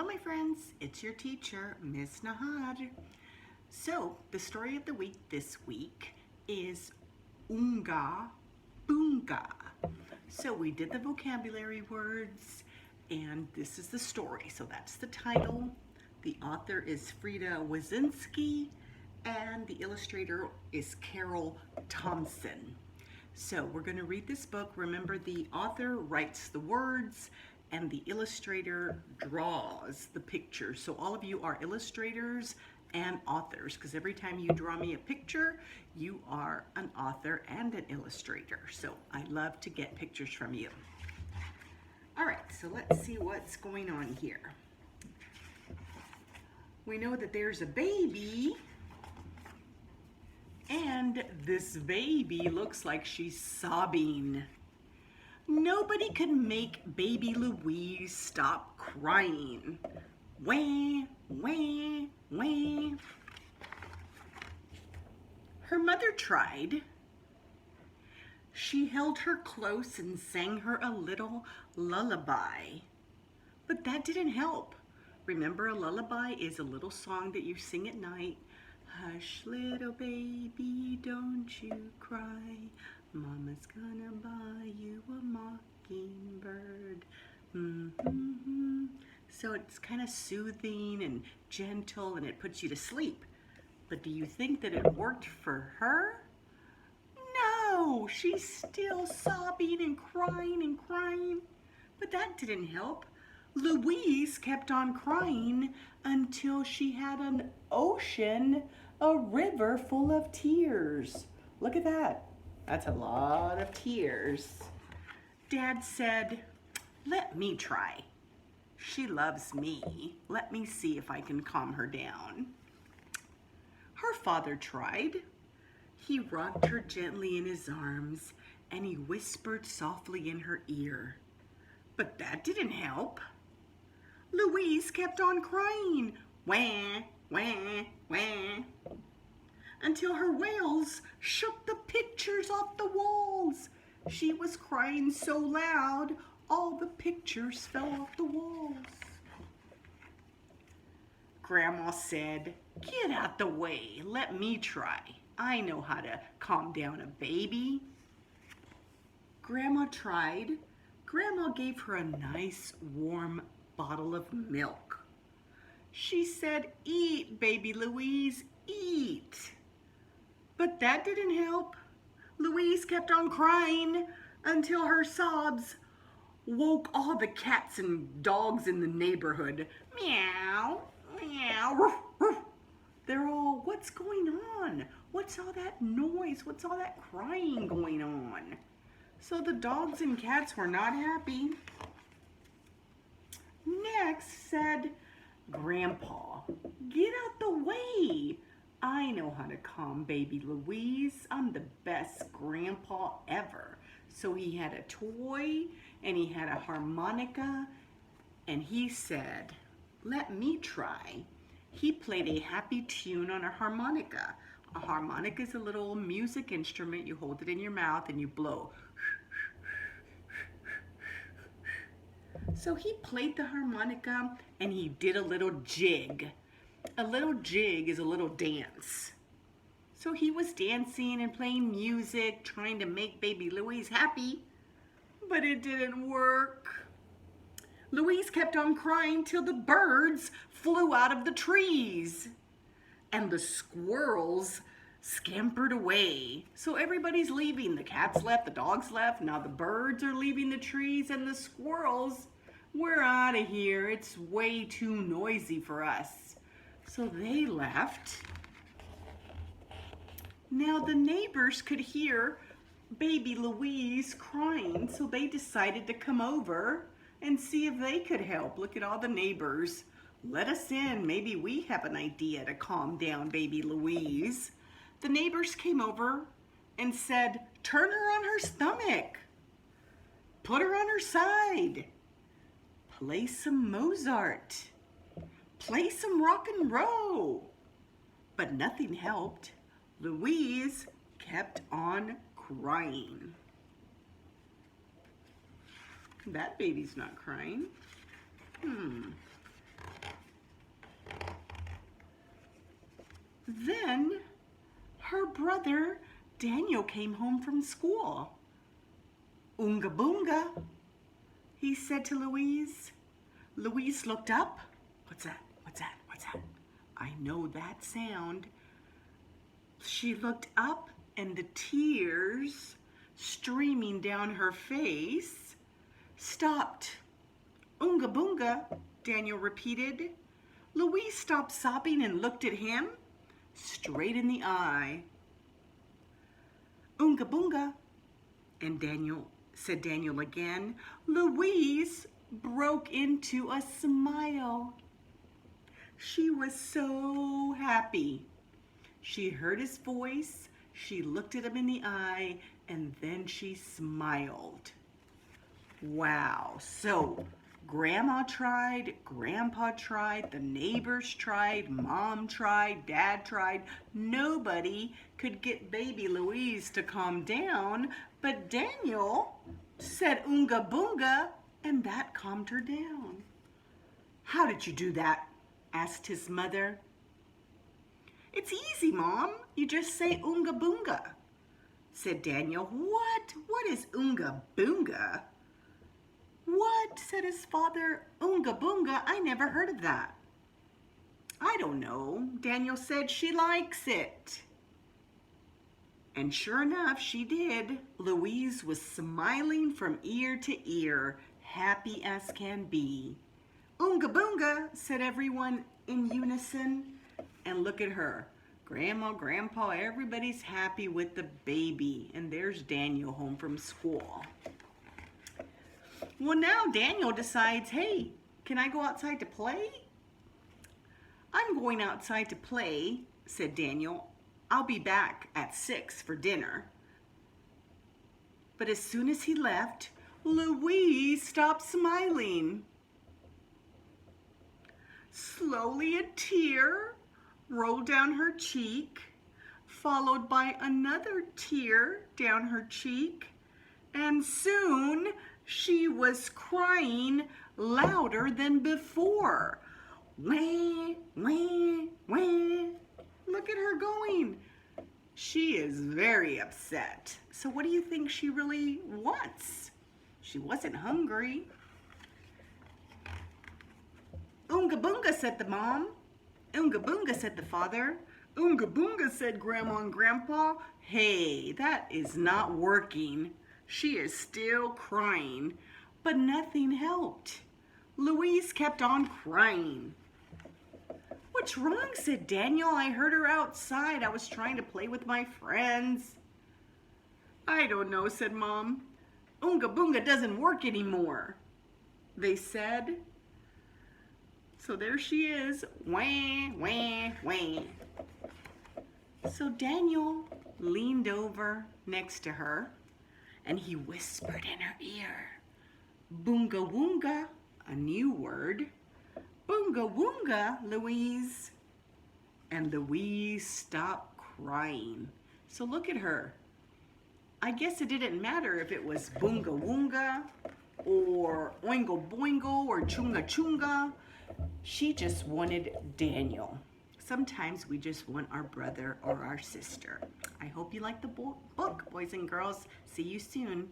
Hello my friends, it's your teacher, Miss Nahad. So, the story of the week this week is Oonga Boonga. So we did the vocabulary words and this is the story. So that's the title. The author is Frida Wazinski and the illustrator is Carol Thompson. So we're going to read this book. Remember, the author writes the words and the illustrator draws the pictures. So all of you are illustrators and authors, because every time you draw me a picture, you are an author and an illustrator. So I love to get pictures from you. All right, so let's see what's going on here. We know that there's a baby, and this baby looks like she's sobbing. Nobody could make baby Louise stop crying. Wah, wah, wah. Her mother tried. She held her close and sang her a little lullaby. But that didn't help. Remember, a lullaby is a little song that you sing at night. Hush, little baby, don't you cry. Mama's gonna buy you a mockingbird. So it's kind of soothing and gentle and it puts you to sleep. But do you think that it worked for her? No, she's still sobbing and crying. But that didn't help. Louise kept on crying until she had an ocean, a river full of tears. Look at that. That's a lot of tears. Dad said, "Let me try. She loves me. Let me see if I can calm her down." Her father tried. He rocked her gently in his arms and he whispered softly in her ear. But that didn't help. Louise kept on crying, wah, wah, wah, until her wails shook the pictures off the walls. She was crying so loud, all the pictures fell off the walls. Grandma said, "Get out the way, let me try. I know how to calm down a baby." Grandma tried. Grandma gave her a nice warm bottle of milk. She said, "Eat, baby Louise, eat." But that didn't help. Louise kept on crying until her sobs woke all the cats and dogs in the neighborhood. Meow, meow, roof, roof. They're all, "What's going on? What's all that noise? What's all that crying going on?" So the dogs and cats were not happy. Next said Grandpa, "Get out the way. I know how to calm baby Louise. I'm the best grandpa ever." So he had a toy and he had a harmonica and he said, "Let me try." He played a happy tune on a harmonica. A harmonica is a little music instrument. You hold it in your mouth and you blow. So he played the harmonica and he did a little jig. A little jig is a little dance. So he was dancing and playing music, trying to make baby Louise happy, but it didn't work. Louise kept on crying till the birds flew out of the trees and the squirrels scampered away. So everybody's leaving. The cats left, the dogs left, now the birds are leaving the trees and the squirrels, "We're out of here. It's way too noisy for us." So they left. Now the neighbors could hear baby Louise crying, so they decided to come over and see if they could help. Look at all the neighbors. Let us in. Maybe we have an idea to calm down baby Louise. The neighbors came over and said, "Turn her on her stomach. Put her on her side. Play some Mozart. Play some rock and roll." But nothing helped. Louise kept on crying. That baby's not crying. Mother, Daniel came home from school. Oonga Boonga, he said to Louise. Louise looked up. What's that? What's that? What's that? I know that sound. She looked up and the tears streaming down her face stopped. Oonga Boonga, Daniel repeated. Louise stopped sobbing and looked at him straight in the eye. Oonga Boonga, and Daniel again. Louise broke into a smile. She was so happy. She heard his voice, she looked at him in the eye, and then she smiled. Wow, so Grandma tried, Grandpa tried, the neighbors tried, Mom tried, Dad tried. Nobody could get baby Louise to calm down, but Daniel said Oonga Boonga, and that calmed her down. How did you do that? Asked his mother. It's easy, Mom. You just say Oonga Boonga, said Daniel. What? What is Oonga Boonga? What? Said his father. Oonga Boonga? I never heard of that. I don't know. Daniel said she likes it. And sure enough, she did. Louise was smiling from ear to ear, happy as can be. Oonga Boonga, said everyone in unison. And look at her. Grandma, Grandpa, everybody's happy with the baby. And there's Daniel home from school. Well, now Daniel decides, hey, can I go outside to play? I'm going outside to play, said Daniel. I'll be back at 6 for dinner. But as soon as he left, Louise stopped smiling. Slowly a tear rolled down her cheek, followed by another tear down her cheek, and soon she was crying louder than before. Wah, wah, wah. Look at her going. She is very upset. So what do you think she really wants? She wasn't hungry. Oonga Boonga, said the mom. Oonga Boonga, said the father. Oonga Boonga, said Grandma and Grandpa. Hey, that is not working. She is still crying, but nothing helped. Louise kept on crying. What's wrong, said Daniel. I heard her outside. I was trying to play with my friends. I don't know, said Mom. Oonga Boonga doesn't work anymore, they said. So there she is, wah, wah, wah. So Daniel leaned over next to her and he whispered in her ear, Boonga Woonga, a new word. Oonga Boonga, Louise. And Louise stopped crying. So look at her. I guess it didn't matter if it was Boonga Woonga or Oingo Boingo or Chunga Chunga. She just wanted Daniel. Sometimes we just want our brother or our sister. I hope you like the book, boys and girls. See you soon.